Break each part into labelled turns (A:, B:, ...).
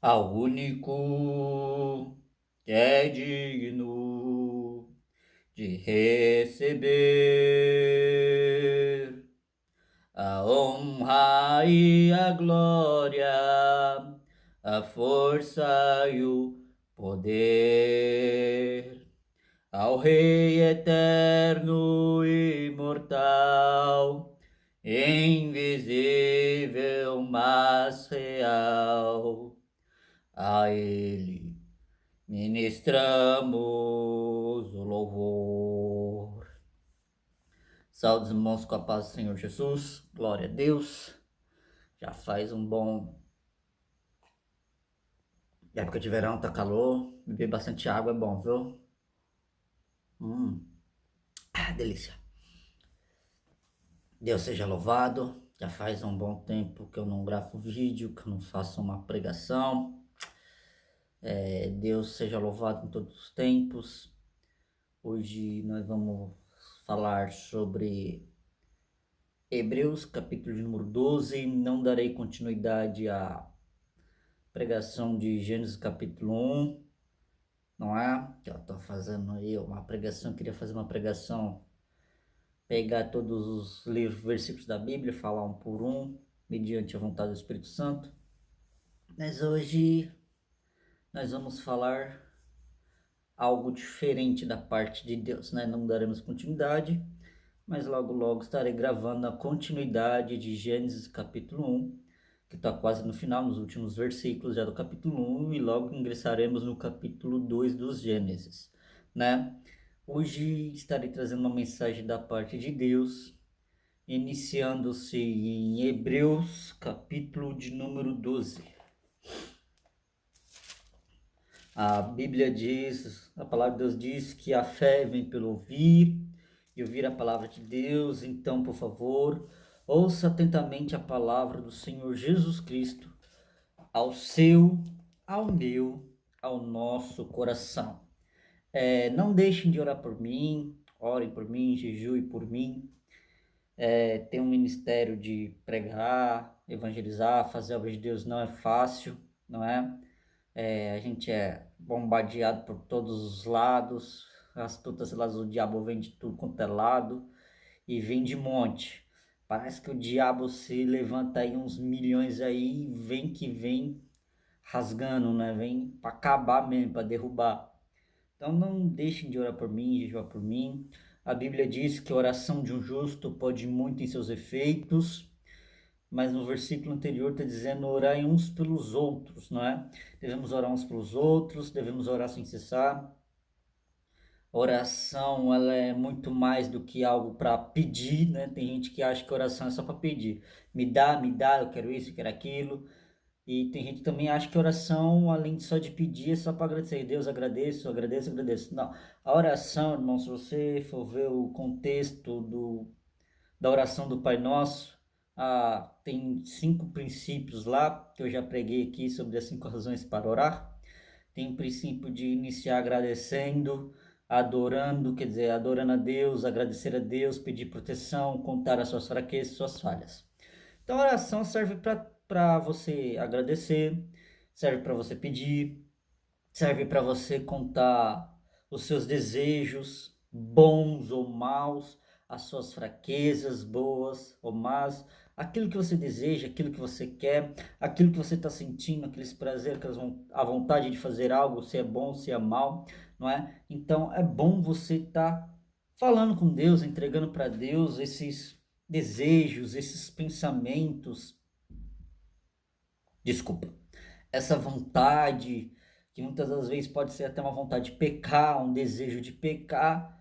A: ao único que é digno de receber a honra e a glória, a força e o poder, ao Rei eterno e imortal, invisível, mas real. A Ele ministramos o louvor. Saúde, irmãos, com a paz do Senhor Jesus. Glória a Deus. Já faz um bom. Época de verão, tá calor. Beber bastante água é bom, viu? Delícia. Deus seja louvado. Já faz um bom tempo que eu não gravo vídeo, que eu não faço uma pregação. Deus seja louvado em todos os tempos. Hoje nós vamos falar sobre Hebreus, capítulo de número 12. Não darei continuidade à pregação de Gênesis, capítulo 1, não é? Que eu tô fazendo aí uma pregação, queria fazer uma pregação, pegar todos os livros, versículos da Bíblia, falar um por um, mediante a vontade do Espírito Santo. Mas hoje nós vamos falar algo diferente da parte de Deus, né? Não daremos continuidade, mas logo logo estarei gravando a continuidade de Gênesis capítulo 1, que está quase no final, nos últimos versículos já do capítulo 1, e logo ingressaremos no capítulo 2 dos Gênesis, né? Hoje estarei trazendo uma mensagem da parte de Deus, iniciando-se em Hebreus, capítulo de número 12. A Bíblia diz, a palavra de Deus diz que a fé vem pelo ouvir e ouvir a palavra de Deus. Então, por favor, ouça atentamente a palavra do Senhor Jesus Cristo ao seu, ao meu, ao nosso coração. Não deixem de orar por mim, orem por mim, jejuem por mim. Ter um ministério de pregar, evangelizar, fazer a obra de Deus não é fácil, não é? A gente é bombardeado por todos os lados, as tutas lados do diabo vem de tudo quanto é lado e vem de monte. Parece que o diabo se levanta aí uns milhões aí, vem que vem rasgando, né? Vem para acabar mesmo, para derrubar. Então não deixem de orar por mim, jejuar por mim. A Bíblia diz que a oração de um justo pode muito em seus efeitos, mas no versículo anterior está dizendo orar uns pelos outros, não é? Devemos orar uns pelos outros, devemos orar sem cessar. Oração, ela é muito mais do que algo para pedir, né? Tem gente que acha que oração é só para pedir. Me dá, eu quero isso, eu quero aquilo. E tem gente que também acha que oração, além de só de pedir, é só para agradecer. Deus, agradeço, agradeço, agradeço. Não. A oração, irmão, se você for ver o contexto da oração do Pai Nosso, tem 5 princípios lá, que eu já preguei aqui sobre as 5 razões para orar. Tem o princípio de iniciar agradecendo, adorando, quer dizer, adorando a Deus, agradecer a Deus, pedir proteção, contar as suas fraquezas, suas falhas. Então a oração serve para você agradecer, serve para você pedir, serve para você contar os seus desejos, bons ou maus, as suas fraquezas, boas ou más, aquilo que você deseja, aquilo que você quer, aquilo que você está sentindo, aqueles prazeres, a vontade de fazer algo, se é bom, se é mal, não é? Então é bom você estar falando com Deus, entregando para Deus esses desejos, esses pensamentos, desculpa, essa vontade, que muitas das vezes pode ser até uma vontade de pecar, um desejo de pecar.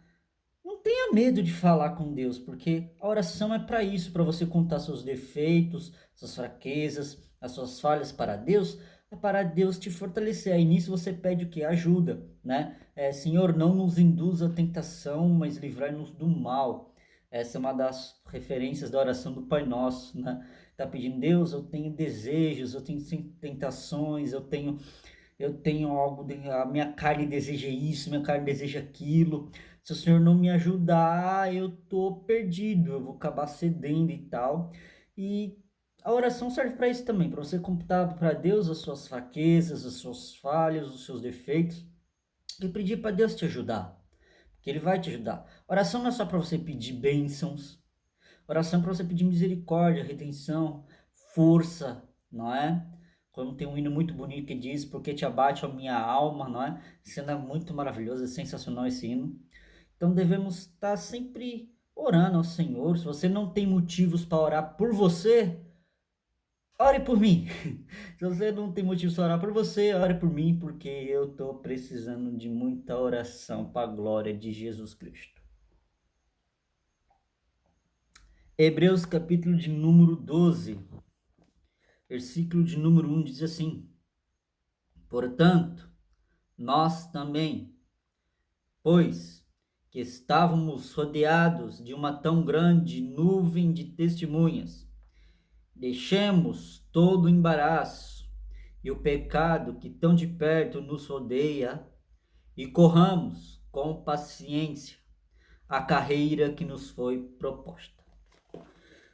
A: Não tenha medo de falar com Deus, porque a oração é para isso, para você contar seus defeitos, suas fraquezas, as suas falhas para Deus, é para Deus te fortalecer. Aí nisso você pede o que? Ajuda, né? Senhor, não nos induza à tentação, mas livrai-nos do mal. Essa é uma das referências da oração do Pai Nosso, né? Tá pedindo, Deus, eu tenho desejos, eu tenho tentações, eu tenho algo, a minha carne deseja isso, minha carne deseja aquilo. Se o Senhor não me ajudar, eu tô perdido, eu vou acabar cedendo e tal. E a oração serve para isso também, para você contar para Deus as suas fraquezas, as suas falhas, os seus defeitos e pedir para Deus te ajudar, que Ele vai te ajudar. Oração não é só para você pedir bênçãos, oração é para você pedir misericórdia, redenção, força, não é? Quando tem um hino muito bonito que diz, porque te abate a minha alma, não é? Sendo muito maravilhoso, é sensacional esse hino. Então devemos estar sempre orando ao Senhor. Se você não tem motivos para orar por você, ore por mim. Se você não tem motivos para orar por você, ore por mim, porque eu estou precisando de muita oração para a glória de Jesus Cristo. Hebreus capítulo de número 12, versículo de número 1 diz assim: Portanto, nós também, pois que estávamos rodeados de uma tão grande nuvem de testemunhas, deixemos todo o embaraço e o pecado que tão de perto nos rodeia e corramos com paciência a carreira que nos foi proposta.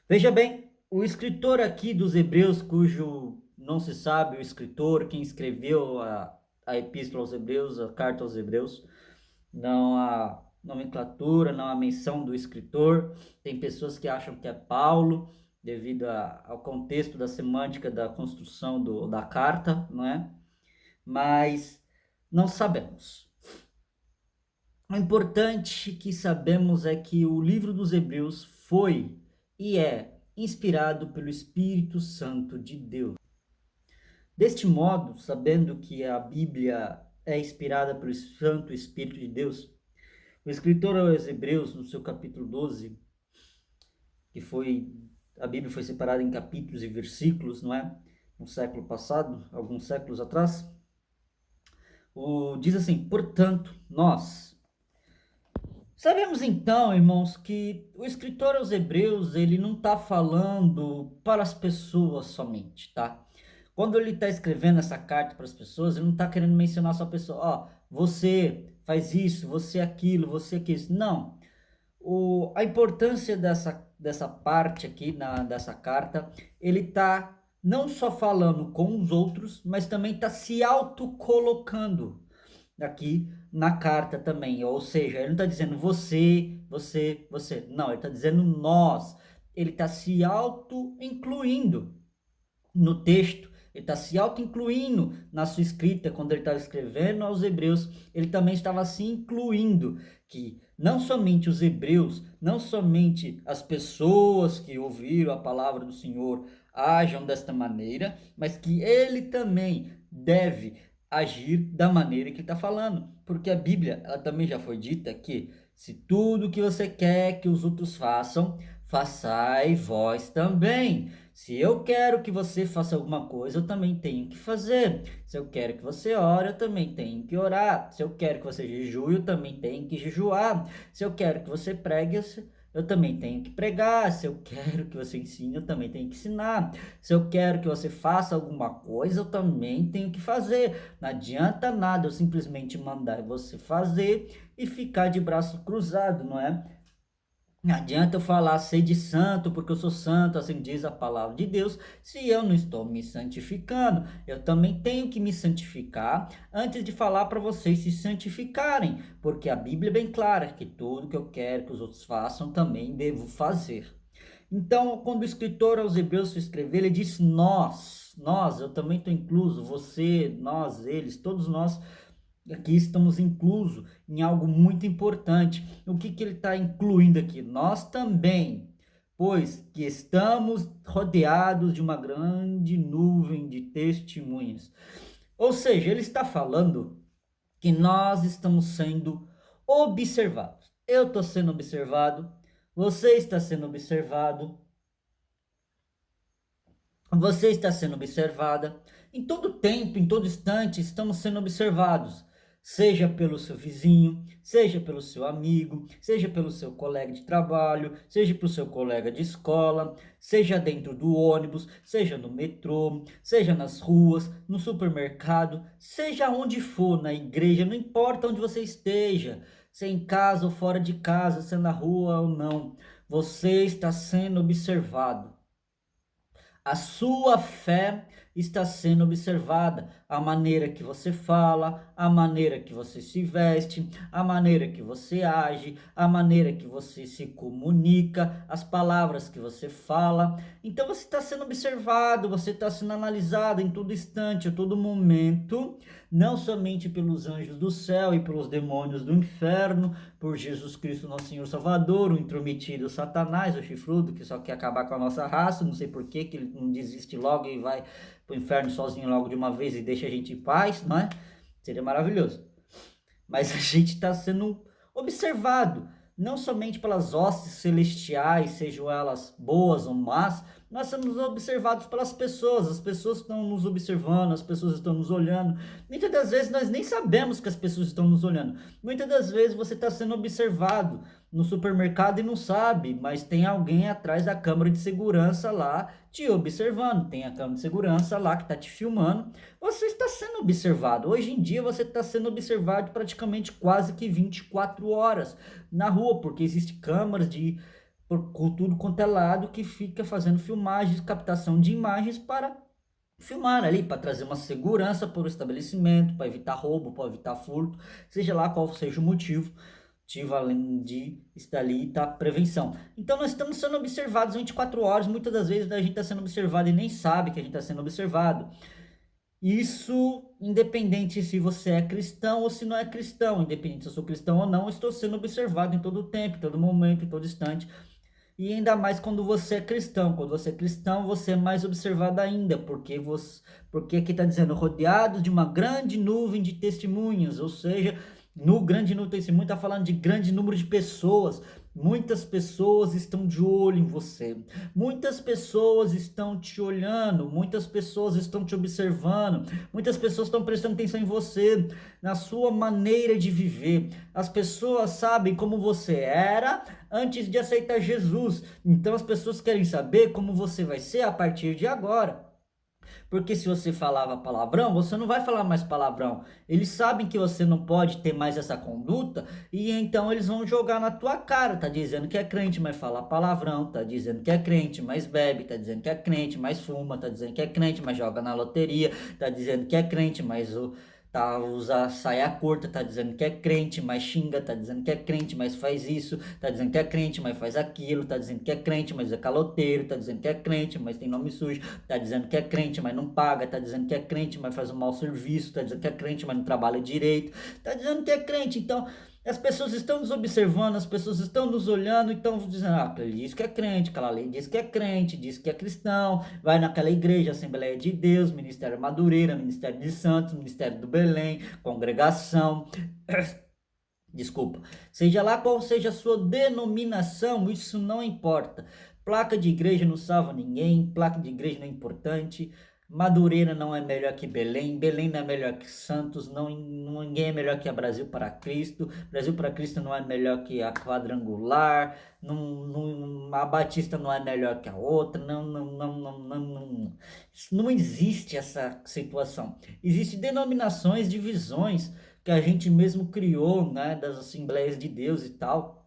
A: Veja bem, o escritor aqui dos Hebreus, cujo não se sabe o escritor, quem escreveu a epístola aos Hebreus, a carta aos Hebreus, não há nomenclatura, não há menção do escritor. Tem pessoas que acham que é Paulo, devido ao contexto da semântica da construção da carta, não é? Mas não sabemos. O importante que sabemos é que o livro dos Hebreus foi e é inspirado pelo Espírito Santo de Deus. Deste modo, sabendo que a Bíblia é inspirada pelo Santo Espírito de Deus, o escritor aos Hebreus, no seu capítulo 12, a Bíblia foi separada em capítulos e versículos, não é? No século passado, alguns séculos atrás, diz assim: portanto, nós sabemos então, irmãos, que o escritor aos Hebreus, ele não está falando para as pessoas somente, tá? Quando ele está escrevendo essa carta para as pessoas, ele não está querendo mencionar só a pessoa, ó, você faz isso, você aquilo, você aquilo. Não. A importância dessa parte aqui, dessa carta, ele está não só falando com os outros, mas também está se autocolocando aqui na carta também. Ou seja, ele não está dizendo você. Não, ele está dizendo nós. Ele está se auto-incluindo no texto. Ele está se auto-incluindo na sua escrita. Quando ele estava escrevendo aos Hebreus, ele também estava se incluindo que não somente os hebreus, não somente as pessoas que ouviram a palavra do Senhor ajam desta maneira, mas que ele também deve agir da maneira que ele está falando. Porque a Bíblia, ela também já foi dita que se tudo que você quer que os outros façam, façai vós também. Se eu quero que você faça alguma coisa, eu também tenho que fazer. Se eu quero que você ore, eu também tenho que orar. Se eu quero que você jejue, eu também tenho que jejuar. Se eu quero que você pregue, eu também tenho que pregar. Se eu quero que você ensine, eu também tenho que ensinar. Se eu quero que você faça alguma coisa, eu também tenho que fazer. Não adianta nada eu simplesmente mandar você fazer e ficar de braço cruzado, não é? Não adianta eu falar ser de santo, porque eu sou santo, assim diz a palavra de Deus, se eu não estou me santificando. Eu também tenho que me santificar antes de falar para vocês se santificarem, porque a Bíblia é bem clara que tudo que eu quero que os outros façam, também devo fazer. Então, quando o escritor aos Hebreus foi escrever, ele disse nós, eu também estou incluso, você, nós, eles, todos nós aqui estamos inclusos em algo muito importante. O que ele está incluindo aqui? Nós também, pois que estamos rodeados de uma grande nuvem de testemunhas. Ou seja, ele está falando que nós estamos sendo observados. Eu estou sendo observado, você está sendo observado, você está sendo observada. Em todo tempo, em todo instante, estamos sendo observados. Seja pelo seu vizinho, seja pelo seu amigo, seja pelo seu colega de trabalho, seja pelo seu colega de escola, seja dentro do ônibus, seja no metrô, seja nas ruas, no supermercado, seja onde for, na igreja, não importa onde você esteja, se é em casa ou fora de casa, se é na rua ou não, você está sendo observado. A sua fé está sendo observada. A maneira que você fala, a maneira que você se veste, a maneira que você age, a maneira que você se comunica, as palavras que você fala. Então você está sendo observado, você está sendo analisado em todo instante, a todo momento, não somente pelos anjos do céu e pelos demônios do inferno, por Jesus Cristo, nosso Senhor Salvador, o intrometido Satanás, o chifrudo, que só quer acabar com a nossa raça, não sei por que ele não desiste logo e vai pro inferno sozinho logo de uma vez e deixa a gente em paz, não é? Seria maravilhoso. Mas a gente está sendo observado, não somente pelas hostes celestiais, sejam elas boas ou más, nós somos observados pelas pessoas, as pessoas estão nos observando, as pessoas estão nos olhando. Muitas das vezes nós nem sabemos que as pessoas estão nos olhando. Muitas das vezes você está sendo observado no supermercado e não sabe, mas tem alguém atrás da câmera de segurança lá te observando, tem a câmera de segurança lá que está te filmando. Você está sendo observado. Hoje em dia você está sendo observado praticamente quase que 24 horas na rua, porque existe câmeras por tudo quanto é lado que fica fazendo filmagens, captação de imagens para filmar ali, para trazer uma segurança para o estabelecimento, para evitar roubo, para evitar furto, seja lá qual seja o motivo além de estar ali, tá? Prevenção. Então nós estamos sendo observados 24 horas, muitas das vezes a gente está sendo observado e nem sabe que a gente está sendo observado. Isso, independente se você é cristão ou se não é cristão, independente se eu sou cristão ou não, eu estou sendo observado em todo o tempo, em todo momento, em todo instante. E ainda mais quando você é cristão. Quando você é cristão, você é mais observado ainda, porque aqui está dizendo, rodeados de uma grande nuvem de testemunhas, ou seja, no grande número de testemunhas, está falando de grande número de pessoas. Muitas pessoas estão de olho em você, muitas pessoas estão te olhando, muitas pessoas estão te observando, muitas pessoas estão prestando atenção em você, na sua maneira de viver. As pessoas sabem como você era antes de aceitar Jesus, então as pessoas querem saber como você vai ser a partir de agora. Porque se você falava palavrão, você não vai falar mais palavrão. Eles sabem que você não pode ter mais essa conduta e então eles vão jogar na tua cara. Tá dizendo que é crente, mas fala palavrão. Tá dizendo que é crente, mas bebe. Tá dizendo que é crente, mas fuma. Tá dizendo que é crente, mas joga na loteria. Tá dizendo que é crente, mas usa saia curta, tá dizendo que é crente, mas xinga, tá dizendo que é crente, mas faz isso, tá dizendo que é crente, mas faz aquilo, tá dizendo que é crente, mas é caloteiro, tá dizendo que é crente, mas tem nome sujo, tá dizendo que é crente, mas não paga, tá dizendo que é crente, mas faz um mau serviço, tá dizendo que é crente, mas não trabalha direito, tá dizendo que é crente. Então as pessoas estão nos observando, as pessoas estão nos olhando, então dizendo, ele diz que é crente, aquela lei diz que é crente, diz que é cristão, vai naquela igreja, Assembleia de Deus, Ministério Madureira, Ministério de Santos, Ministério do Belém, congregação, desculpa, seja lá qual seja a sua denominação, isso não importa. Placa de igreja não salva ninguém, placa de igreja não é importante. Madureira não é melhor que Belém, Belém não é melhor que Santos, ninguém é melhor que a Brasil para Cristo, Brasil para Cristo não é melhor que a Quadrangular, a Batista não é melhor que a outra, não existe essa situação. Existem denominações, divisões que a gente mesmo criou, né, das Assembleias de Deus e tal.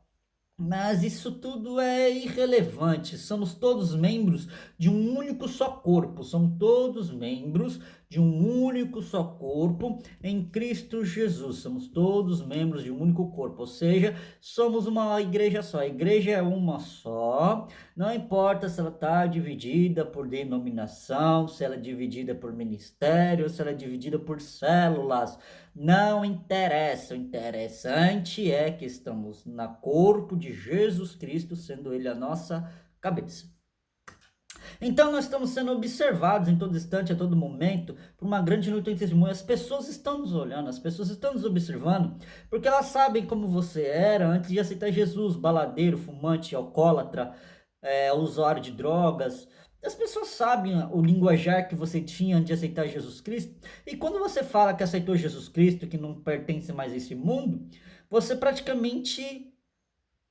A: Mas isso tudo é irrelevante. Somos todos membros de um único só corpo. Somos todos membros de um único só corpo em Cristo Jesus. Somos todos membros de um único corpo. Ou seja, somos uma igreja só. A igreja é uma só. Não importa se ela está dividida por denominação, se ela é dividida por ministério, se ela é dividida por células. Não interessa, o interessante é que estamos no corpo de Jesus Cristo, sendo Ele a nossa cabeça. Então nós estamos sendo observados em todo instante, a todo momento, por uma grande luta de testemunho. As pessoas estão nos olhando, as pessoas estão nos observando, porque elas sabem como você era antes de aceitar Jesus, baladeiro, fumante, alcoólatra, usuário de drogas. As pessoas sabem o linguajar que você tinha antes de aceitar Jesus Cristo. E quando você fala que aceitou Jesus Cristo, que não pertence mais a esse mundo, você praticamente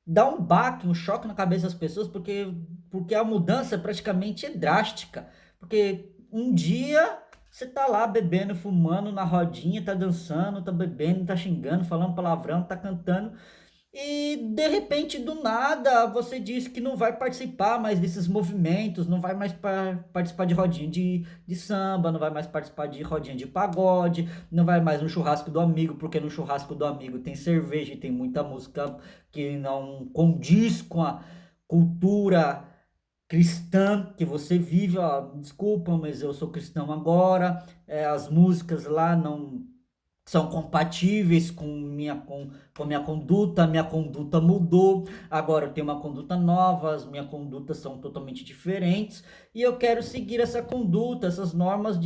A: dá um baque, um choque na cabeça das pessoas, porque a mudança praticamente é drástica. Porque um dia você tá lá bebendo, fumando na rodinha, tá dançando, tá bebendo, tá xingando, falando palavrão, tá cantando. E de repente, do nada, você diz que não vai participar mais desses movimentos, não vai mais participar de rodinha de samba, não vai mais participar de rodinha de pagode, não vai mais no churrasco do amigo, porque no churrasco do amigo tem cerveja e tem muita música que não condiz com a cultura cristã que você vive. Ó, desculpa, mas eu sou cristão agora, as músicas lá não são compatíveis com minha conduta mudou, agora eu tenho uma conduta nova, as minhas condutas são totalmente diferentes, e eu quero seguir essa conduta, essas normas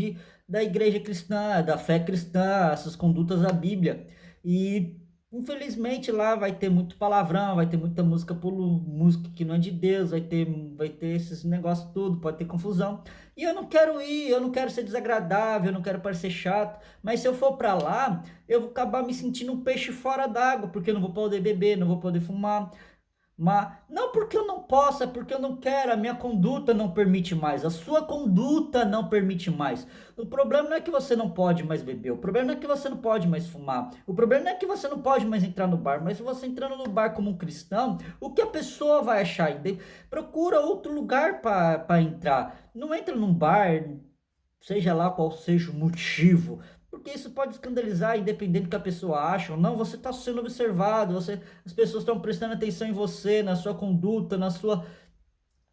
A: da igreja cristã, da fé cristã, essas condutas da Bíblia. E infelizmente lá vai ter muito palavrão, vai ter muita música que não é de Deus, vai ter esses negócios tudo, pode ter confusão. E eu não quero ir, eu não quero ser desagradável, eu não quero parecer chato. Mas se eu for para lá, eu vou acabar me sentindo um peixe fora d'água, porque eu não vou poder beber, não vou poder fumar. Mas não porque eu não posso, é porque eu não quero, a minha conduta não permite mais, a sua conduta não permite mais. O problema não é que você não pode mais beber, o problema não é que você não pode mais fumar, o problema não é que você não pode mais entrar no bar, mas se você entrando no bar como um cristão, o que a pessoa vai achar? Procura outro lugar para entrar. Não entra num bar, seja lá qual seja o motivo, porque isso pode escandalizar, independente do que a pessoa acha ou não. Você está sendo observado, as pessoas estão prestando atenção em você, na sua conduta, na sua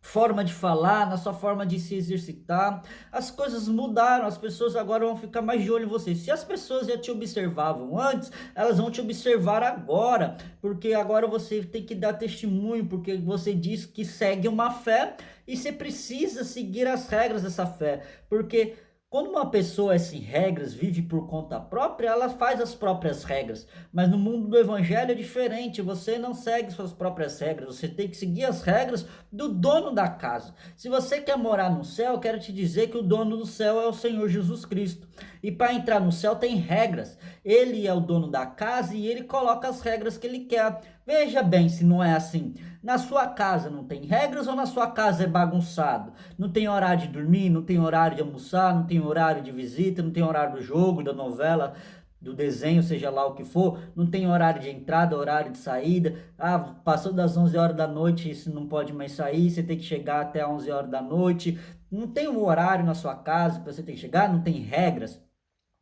A: forma de falar, na sua forma de se exercitar. As coisas mudaram, as pessoas agora vão ficar mais de olho em você. Se as pessoas já te observavam antes, elas vão te observar agora, porque agora você tem que dar testemunho, porque você diz que segue uma fé e você precisa seguir as regras dessa fé, porque quando uma pessoa é sem regras, vive por conta própria, ela faz as próprias regras. Mas no mundo do evangelho é diferente, você não segue suas próprias regras, você tem que seguir as regras do dono da casa. Se você quer morar no céu, eu quero te dizer que o dono do céu é o Senhor Jesus Cristo. E para entrar no céu tem regras. Ele é o dono da casa e ele coloca as regras que ele quer. Veja bem se não é assim. Na sua casa não tem regras ou na sua casa é bagunçado? Não tem horário de dormir, não tem horário de almoçar, não tem horário de visita, não tem horário do jogo, da novela, do desenho, seja lá o que for, não tem horário de entrada, horário de saída. Ah, passou das 11 horas da noite, você não pode mais sair, você tem que chegar até 11 horas da noite. Não tem um horário na sua casa que você tem que chegar, não tem regras.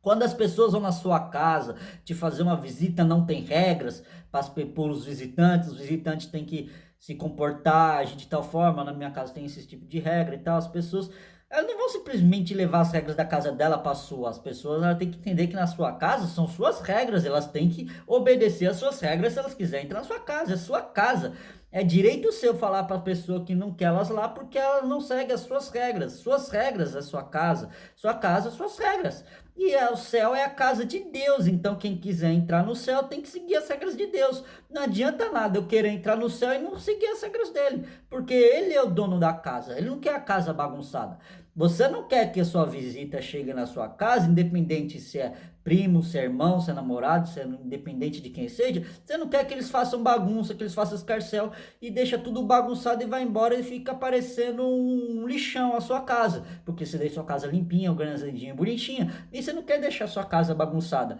A: Quando as pessoas vão na sua casa te fazer uma visita, não tem regras para os visitantes, os visitantes têm que se comportar, agir de tal forma. Na minha casa tem esse tipo de regra e tal. As pessoas, elas não vão simplesmente levar as regras da casa dela para a sua. As pessoas, elas têm que entender que na sua casa são suas regras, elas têm que obedecer às suas regras se elas quiserem entrar na sua casa, é sua casa. É direito seu falar para a pessoa que não quer elas lá porque ela não segue as suas regras. Suas regras é sua casa, suas regras. E o céu é a casa de Deus, então quem quiser entrar no céu tem que seguir as regras de Deus. Não adianta nada eu querer entrar no céu e não seguir as regras dele, porque ele é o dono da casa, ele não quer a casa bagunçada. Você não quer que a sua visita chegue na sua casa, independente se é primo, se é irmão, se é namorado, se é independente de quem seja, você não quer que eles façam bagunça, que eles façam escarcel e deixa tudo bagunçado e vai embora e fica parecendo um lixão a sua casa, porque você deixa sua casa limpinha, organizadinha, bonitinha, e você não quer deixar sua casa bagunçada.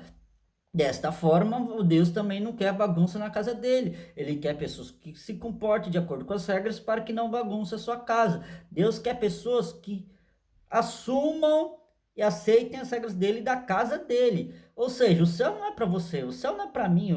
A: Desta forma, o Deus também não quer bagunça na casa dele. Ele quer pessoas que se comportem de acordo com as regras para que não bagunce a sua casa. Deus quer pessoas que assumam e aceitem as regras dele e da casa dele. Ou seja, o céu não é para você, o céu não é para mim.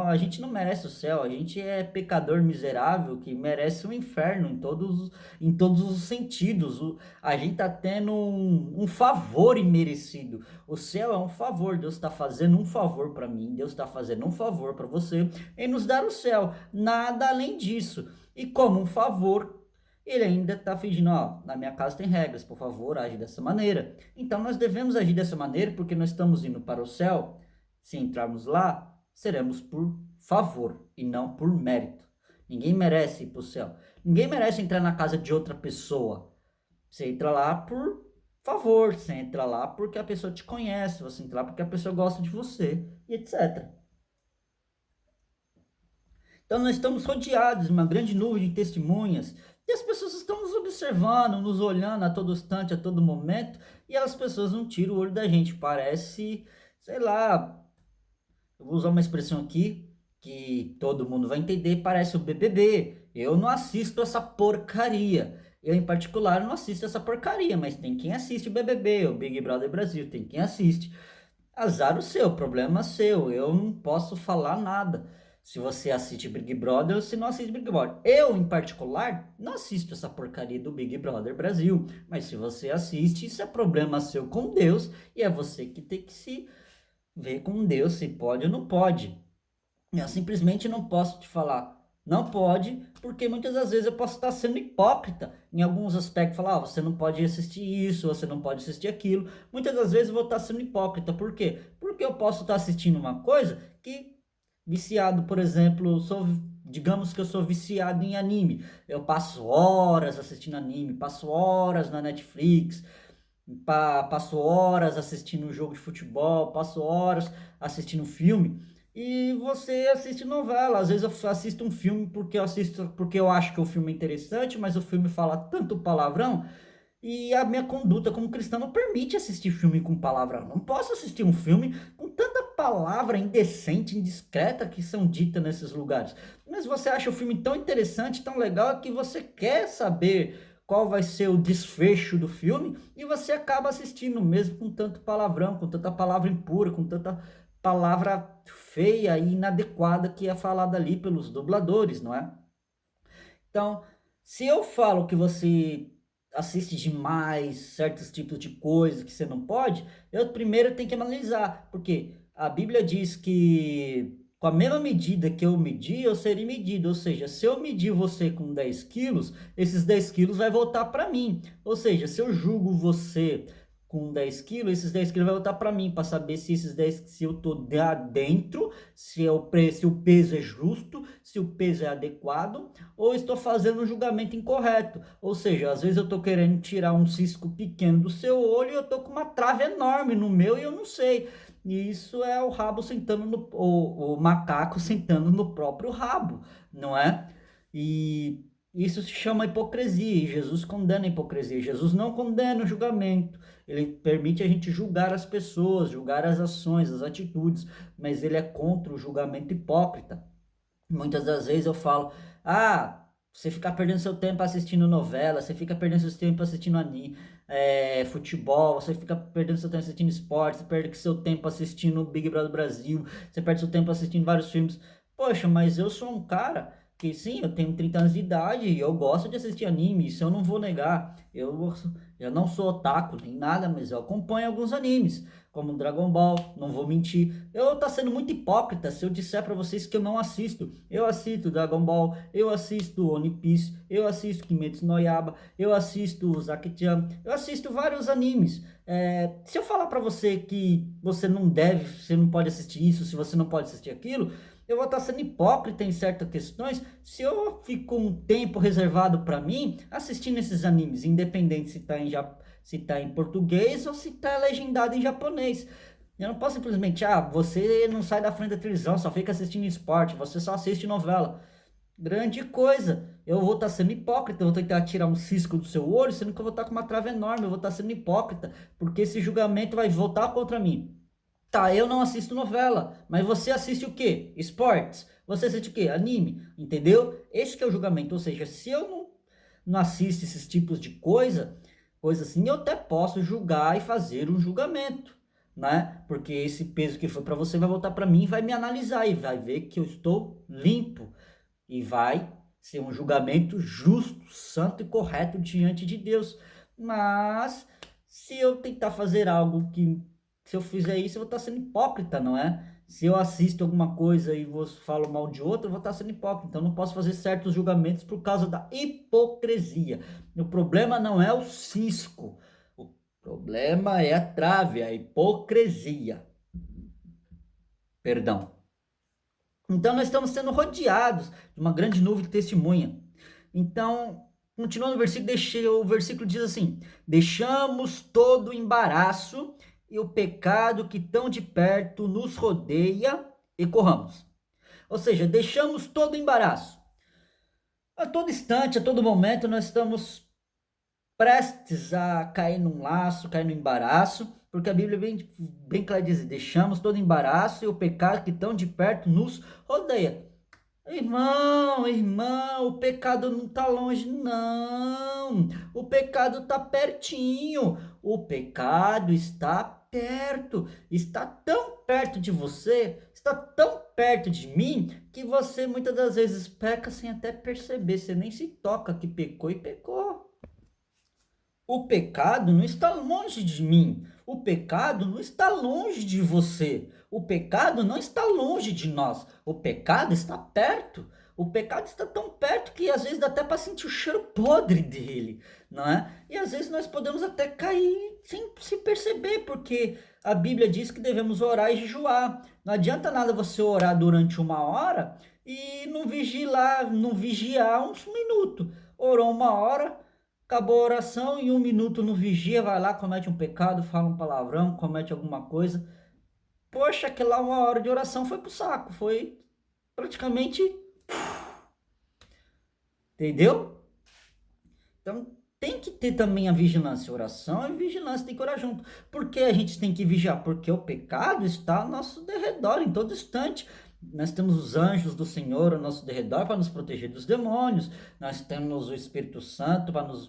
A: A gente não merece o céu, a gente é pecador miserável que merece o inferno em todos os sentidos. A gente está tendo um favor imerecido. O céu é um favor, Deus está fazendo um favor para mim, Deus está fazendo um favor para você em nos dar o céu. Nada além disso. E como um favor, ele ainda está fingindo, ó, na minha casa tem regras, por favor, age dessa maneira. Então nós devemos agir dessa maneira porque nós estamos indo para o céu. Se entrarmos lá, seremos por favor e não por mérito. Ninguém merece ir para o céu. Ninguém merece entrar na casa de outra pessoa. Você entra lá por favor, você entra lá porque a pessoa te conhece, você entra lá porque a pessoa gosta de você, e etc. Então nós estamos rodeados de uma grande nuvem de testemunhas e as pessoas estão nos observando, nos olhando a todo instante, a todo momento, e as pessoas não tiram o olho da gente. Parece, sei lá, eu vou usar uma expressão aqui que todo mundo vai entender, parece o BBB. Eu não assisto essa porcaria. Eu, em particular, não assisto essa porcaria, mas tem quem assiste o BBB, o Big Brother Brasil, tem quem assiste. Azar o seu, problema seu. Eu não posso falar nada. Se você assiste Big Brother ou se não assiste Big Brother. Eu, em particular, não assisto essa porcaria do Big Brother Brasil. Mas se você assiste, isso é problema seu com Deus. E é você que tem que se ver com Deus se pode ou não pode. Eu simplesmente não posso te falar. Não pode, porque muitas das vezes eu posso estar sendo hipócrita em alguns aspectos. Falar, você não pode assistir isso, você não pode assistir aquilo. Muitas das vezes eu vou estar sendo hipócrita. Por quê? Porque eu posso estar assistindo uma coisa que, viciado, por exemplo, digamos que eu sou viciado em anime. Eu passo horas assistindo anime, passo horas na Netflix, passo horas assistindo um jogo de futebol, passo horas assistindo filme. E você assiste novela. Às vezes eu assisto um filme porque eu assisto, porque eu acho que o filme é interessante, mas o filme fala tanto palavrão e a minha conduta como cristão não permite assistir filme com palavrão. Não posso assistir um filme com tanta palavra indecente, indiscreta que são ditas nesses lugares. Mas você acha o filme tão interessante, tão legal, que você quer saber qual vai ser o desfecho do filme e você acaba assistindo mesmo com tanto palavrão, com tanta palavra impura, com tanta palavra feia e inadequada que é falada ali pelos dubladores, não é? Então, se eu falo que você assiste demais certos tipos de coisas que você não pode, eu primeiro tenho que analisar, porque a Bíblia diz que com a mesma medida que eu medi, eu serei medido. Ou seja, se eu medir você com 10 quilos, esses 10 quilos vai voltar para mim. Ou seja, se eu julgo você com 10 quilos, esses 10 quilos vai voltar para mim, para saber se esses 10, se eu tô dentro, se o peso é justo, se o peso é adequado, ou estou fazendo um julgamento incorreto. Ou seja, às vezes eu estou querendo tirar um cisco pequeno do seu olho e eu estou com uma trave enorme no meu e eu não sei. E isso é o rabo sentando no, o macaco sentando no próprio rabo, não é? E isso se chama hipocrisia, e Jesus condena a hipocrisia. Jesus não condena o julgamento. Ele permite a gente julgar as pessoas, julgar as ações, as atitudes, mas ele é contra o julgamento hipócrita. Muitas das vezes eu falo, você fica perdendo seu tempo assistindo novela, você fica perdendo seu tempo assistindo anime, futebol, você fica perdendo seu tempo assistindo esporte, você perde seu tempo assistindo Big Brother Brasil, você perde seu tempo assistindo vários filmes. Poxa, mas eu sou um cara que sim, eu tenho 30 anos de idade e eu gosto de assistir anime, isso eu não vou negar. Eu não sou otaku nem nada, mas eu acompanho alguns animes, como Dragon Ball, não vou mentir. Eu tá sendo muito hipócrita se eu disser para vocês que eu não assisto. Eu assisto Dragon Ball, eu assisto One Piece, eu assisto Kimetsu no Yaiba, eu assisto Uzaki-chan, eu assisto vários animes. Se eu falar para você que você não deve, você não pode assistir isso, se você não pode assistir aquilo, eu vou estar sendo hipócrita em certas questões se eu fico um tempo reservado para mim assistindo esses animes, independente se tá em português ou se tá legendado em japonês. Eu não posso simplesmente, você não sai da frente da televisão, só fica assistindo esporte, você só assiste novela. Grande coisa. Eu vou estar sendo hipócrita, eu vou tentar tirar um cisco do seu olho, sendo que eu vou estar com uma trava enorme, eu vou estar sendo hipócrita, porque esse julgamento vai voltar contra mim. Tá, eu não assisto novela, mas você assiste o quê? Esportes. Você assiste o quê? Anime, entendeu? Esse que é o julgamento, ou seja, se eu não assisto esses tipos de coisa assim, eu até posso julgar e fazer um julgamento, né? Porque esse peso que foi para você vai voltar para mim, vai me analisar e vai ver que eu estou limpo e vai ser um julgamento justo, santo e correto diante de Deus. Mas se eu tentar fazer algo que, se eu fizer isso, eu vou estar sendo hipócrita, não é? Se eu assisto alguma coisa e falo mal de outra, eu vou estar sendo hipócrita. Então, eu não posso fazer certos julgamentos por causa da hipocrisia. O problema não é o cisco. O problema é a trave, a hipocrisia. Perdão. Então, nós estamos sendo rodeados de uma grande nuvem de testemunha. Então, continuando o versículo, o versículo diz assim: deixamos todo o embaraço e o pecado que tão de perto nos rodeia e corramos. Ou seja, deixamos todo o embaraço. A todo instante, a todo momento, nós estamos prestes a cair num laço, cair no embaraço, porque a Bíblia bem clara diz, deixamos todo embaraço e o pecado que tão de perto nos rodeia. Irmão, irmã, o pecado não está longe, não. O pecado está pertinho. O pecado está perto. Está tão perto de você, está tão perto de mim, que você muitas das vezes peca sem até perceber. Você nem se toca que pecou e pecou. O pecado não está longe de mim. O pecado não está longe de você. O pecado não está longe de nós. O pecado está perto. O pecado está tão perto que às vezes dá até para sentir o cheiro podre dele, não é? E às vezes nós podemos até cair sem se perceber, porque a Bíblia diz que devemos orar e jejuar. Não adianta nada você orar durante 1 hora e não vigiar uns minutos. Orou 1 hora, acabou a oração, em 1 minuto no vigia, vai lá, comete um pecado, fala um palavrão, comete alguma coisa. Poxa, aquela 1 hora de oração foi pro saco, foi praticamente. Entendeu? Então tem que ter também a vigilância. Oração e vigilância tem que orar junto. Por que a gente tem que vigiar? Porque o pecado está ao nosso derredor, em todo instante. Nós temos os anjos do Senhor ao nosso derredor para nos proteger dos demônios. Nós temos o Espírito Santo para nos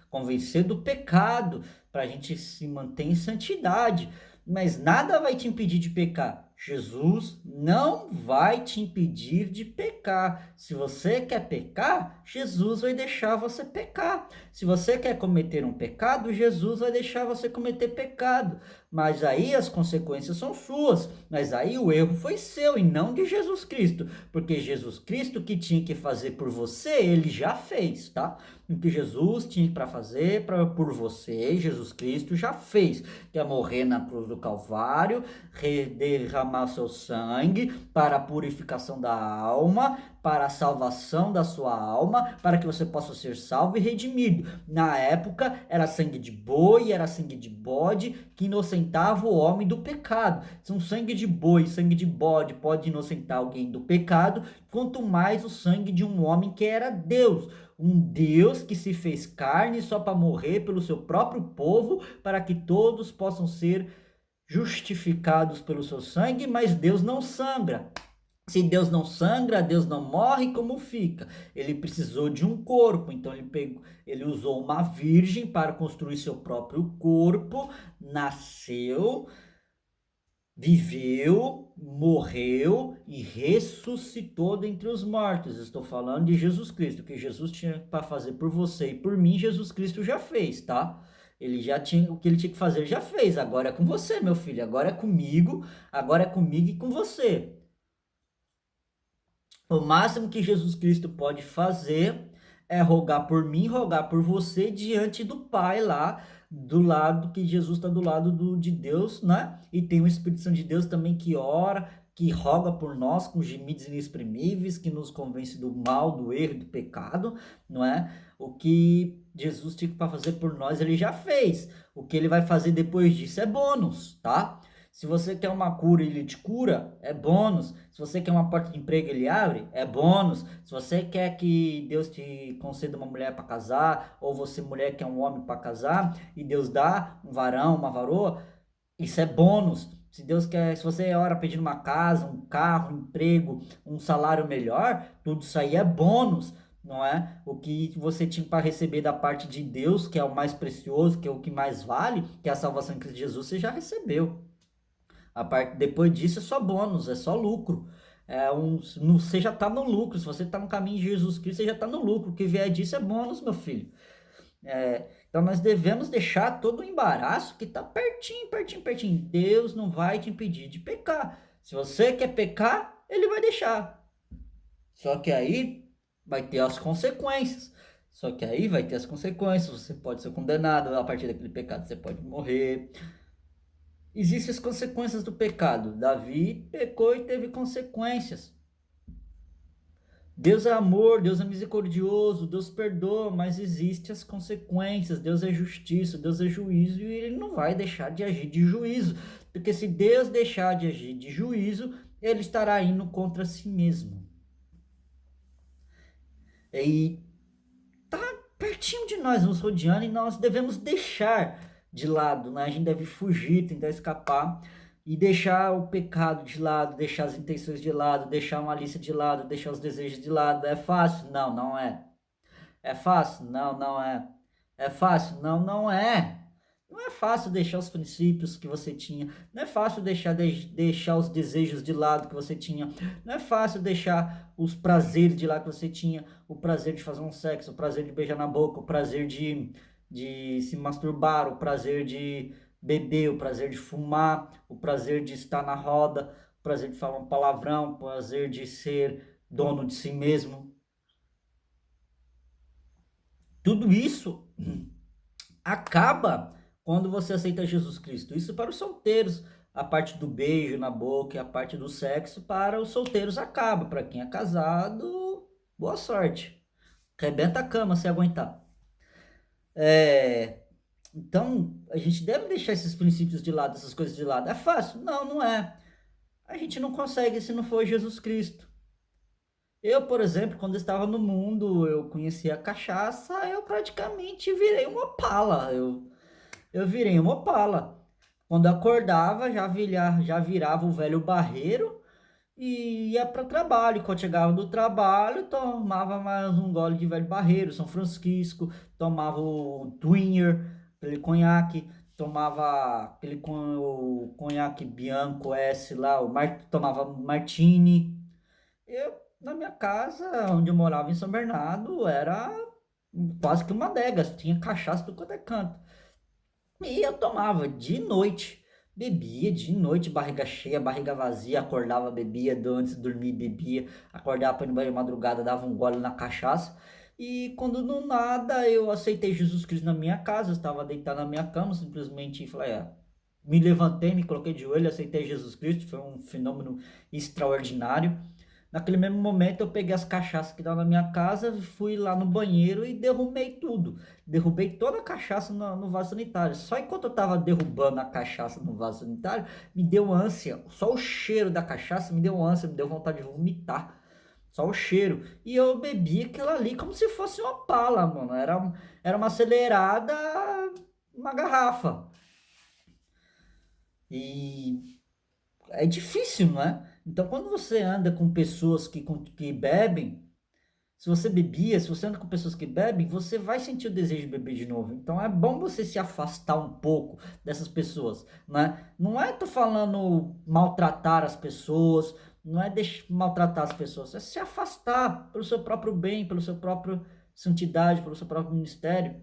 A: convencer do pecado, para a gente se manter em santidade. Mas nada vai te impedir de pecar. Jesus não vai te impedir de pecar. Se você quer pecar, Jesus vai deixar você pecar. Se você quer cometer um pecado, Jesus vai deixar você cometer pecado. Mas aí as consequências são suas. Mas aí o erro foi seu e não de Jesus Cristo. Porque Jesus Cristo que tinha que fazer por você, ele já fez, tá? O que Jesus tinha para fazer por você, Jesus Cristo já fez. Que é morrer na cruz do Calvário, derramar seu sangue para a purificação da alma, para a salvação da sua alma, para que você possa ser salvo e redimido. Na época, era sangue de boi, era sangue de bode, que inocentava o homem do pecado. Se um sangue de boi, sangue de bode pode inocentar alguém do pecado, quanto mais o sangue de um homem que era Deus. Um Deus que se fez carne só para morrer pelo seu próprio povo, para que todos possam ser justificados pelo seu sangue, mas Deus não sangra. Se Deus não sangra, Deus não morre, como fica? Ele precisou de um corpo, então ele usou uma virgem para construir seu próprio corpo, nasceu, viveu, morreu e ressuscitou dentre os mortos. Estou falando de Jesus Cristo, o que Jesus tinha para fazer por você e por mim, Jesus Cristo já fez, tá? Ele já tinha o que ele tinha que fazer, ele já fez. Agora é com você, meu filho. Agora é comigo e com você. O máximo que Jesus Cristo pode fazer é rogar por mim, rogar por você diante do Pai lá, do lado que Jesus está do lado de Deus, né? E tem o Espírito Santo de Deus também que ora, que roga por nós com gemidos inexprimíveis, que nos convence do mal, do erro e do pecado, não é? O que Jesus tinha para fazer por nós, ele já fez. O que ele vai fazer depois disso é bônus, tá? Se você quer uma cura, ele te cura, é bônus. Se você quer uma porta de emprego, ele abre, é bônus. Se você quer que Deus te conceda uma mulher para casar, ou você, mulher, quer um homem para casar, e Deus dá um varão, uma varoa, isso é bônus. Se você ora pedindo uma casa, um carro, um emprego, um salário melhor, tudo isso aí é bônus, não é? O que você tinha para receber da parte de Deus, que é o mais precioso, que é o que mais vale, que é a salvação em Cristo Jesus, você já recebeu. Depois disso é só bônus, é só lucro. Você já está no lucro. Se você está no caminho de Jesus Cristo, você já está no lucro. O que vier disso é bônus, meu filho. Então nós devemos deixar todo o embaraço que está pertinho, pertinho, pertinho. Deus não vai te impedir de pecar. Se você quer pecar, ele vai deixar. Só que aí vai ter as consequências. Você pode ser condenado a partir daquele pecado, você pode morrer. Existem as consequências do pecado. Davi pecou e teve consequências. Deus é amor, Deus é misericordioso, Deus perdoa, mas existem as consequências. Deus é justiça, Deus é juízo, e ele não vai deixar de agir de juízo. Porque se Deus deixar de agir de juízo, ele estará indo contra si mesmo. E tá pertinho de nós, nos rodeando, e nós devemos deixar de lado, né? A gente deve fugir, tentar escapar e deixar o pecado de lado, deixar as intenções de lado, deixar uma lista de lado, deixar os desejos de lado. É fácil? Não, não é. É fácil? Não, não é. É fácil? Não, não é. Não é fácil deixar os princípios que você tinha. Não é fácil deixar os desejos de lado que você tinha. Não é fácil deixar os prazeres de lado que você tinha. O prazer de fazer um sexo, o prazer de beijar na boca, o prazer de se masturbar, o prazer de beber, o prazer de fumar, o prazer de estar na roda, o prazer de falar um palavrão, o prazer de ser dono de si mesmo. Tudo isso acaba quando você aceita Jesus Cristo. Isso para os solteiros, a parte do beijo na boca e a parte do sexo para os solteiros acaba. Para quem é casado, boa sorte. Rebenta a cama se aguentar. Então, a gente deve deixar esses princípios de lado, essas coisas de lado. É fácil? Não, não é. A gente não consegue se não for Jesus Cristo. Eu, por exemplo, quando estava no mundo, eu conhecia a cachaça, eu praticamente virei uma opala. Eu virei uma opala. Quando eu acordava, já virava o velho barreiro e ia para o trabalho. Quando chegava do trabalho, tomava mais um gole de velho barreiro, São Francisco, tomava o Twinner, aquele conhaque, tomava o conhaque Bianco S lá, tomava Martini. Eu, na minha casa, onde eu morava em São Bernardo, era quase que uma adega, tinha cachaça do quanto é canto. E eu tomava de noite, bebia de noite, barriga cheia, barriga vazia, acordava, bebia, antes de dormir, bebia, acordava para ir no banho de madrugada, dava um gole na cachaça. E quando do nada eu aceitei Jesus Cristo na minha casa, eu estava deitado na minha cama, simplesmente falei, me levantei, me coloquei de joelho, aceitei Jesus Cristo, foi um fenômeno extraordinário. Naquele mesmo momento eu peguei as cachaças que estavam na minha casa, fui lá no banheiro e derrubei tudo. Derrubei toda a cachaça no vaso sanitário. Só enquanto eu estava derrubando a cachaça no vaso sanitário, me deu ânsia. Só o cheiro da cachaça me deu ânsia, me deu vontade de vomitar. Só o cheiro. E eu bebi aquilo ali como se fosse uma pala, mano. Era uma acelerada, uma garrafa. E é difícil, não é? Então, quando você anda com pessoas que bebem, se você anda com pessoas que bebem, você vai sentir o desejo de beber de novo. Então, é bom você se afastar um pouco dessas pessoas, né? Não é tô falando maltratar as pessoas, não é maltratar as pessoas, é se afastar pelo seu próprio bem, pelo seu próprio santidade, pelo seu próprio ministério.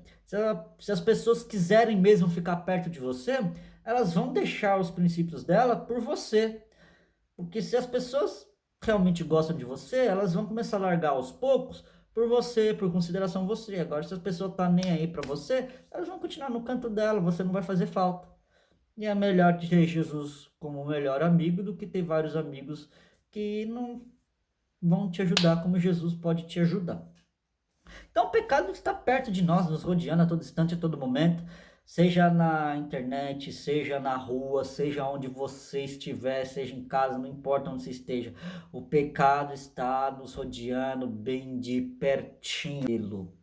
A: Se as pessoas quiserem mesmo ficar perto de você, elas vão deixar os princípios dela por você. Porque se as pessoas realmente gostam de você, elas vão começar a largar aos poucos por você, por consideração a você. Agora, se as pessoas estão nem aí para você, elas vão continuar no canto dela, você não vai fazer falta. E é melhor ter Jesus como o melhor amigo do que ter vários amigos que não vão te ajudar como Jesus pode te ajudar. Então, o pecado está perto de nós, nos rodeando a todo instante, a todo momento, seja na internet, seja na rua, seja onde você estiver, seja em casa, não importa onde você esteja. O pecado está nos rodeando bem de pertinho. O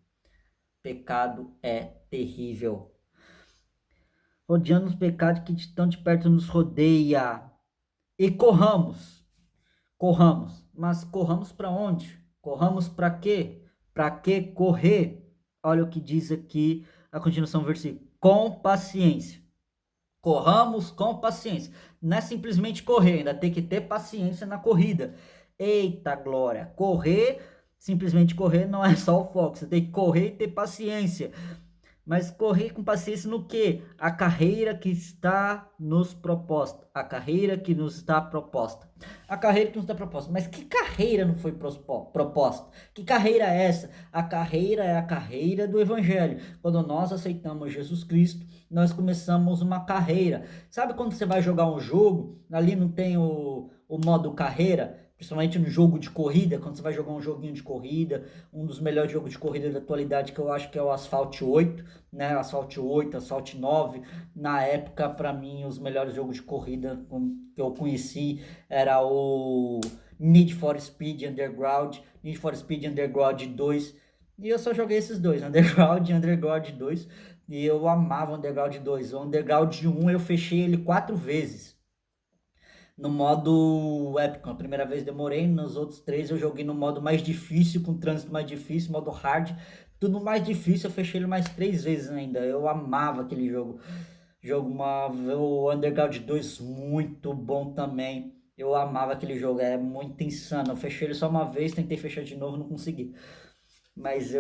A: pecado é terrível. Rodeando os pecados que tão de perto nos rodeia. E corramos. Mas corramos para onde? Corramos para quê? Para que correr? Olha o que diz aqui a continuação do versículo. Com paciência. Corramos com paciência. Não é simplesmente correr, ainda tem que ter paciência na corrida. Eita glória! Correr, simplesmente correr não é só o foco. Você tem que correr e ter paciência. Mas correr com paciência no quê? A carreira que está nos proposta. A carreira que nos está proposta. A carreira que nos está proposta. Mas que carreira não foi proposta? Que carreira é essa? A carreira é a carreira do Evangelho. Quando nós aceitamos Jesus Cristo, nós começamos uma carreira. Sabe quando você vai jogar um jogo, ali não tem o modo carreira? Principalmente no jogo de corrida, quando você vai jogar um joguinho de corrida, um dos melhores jogos de corrida da atualidade que eu acho que é o Asphalt 8, né? Asphalt 8, Asphalt 9. Na época, para mim, os melhores jogos de corrida que eu conheci era o Need for Speed Underground, Need for Speed Underground 2. E eu só joguei esses dois, Underground e Underground 2. E eu amava Underground 2. O Underground 1 eu fechei ele 4 vezes. No modo épico, a primeira vez demorei, nos outros 3 eu joguei no modo mais difícil, com trânsito mais difícil, modo hard, tudo mais difícil, eu fechei ele mais 3 vezes ainda. Eu amava aquele jogo. O Underground 2 muito bom também. Eu amava aquele jogo, é muito insano. Eu fechei ele só uma vez, tentei fechar de novo, não consegui. Mas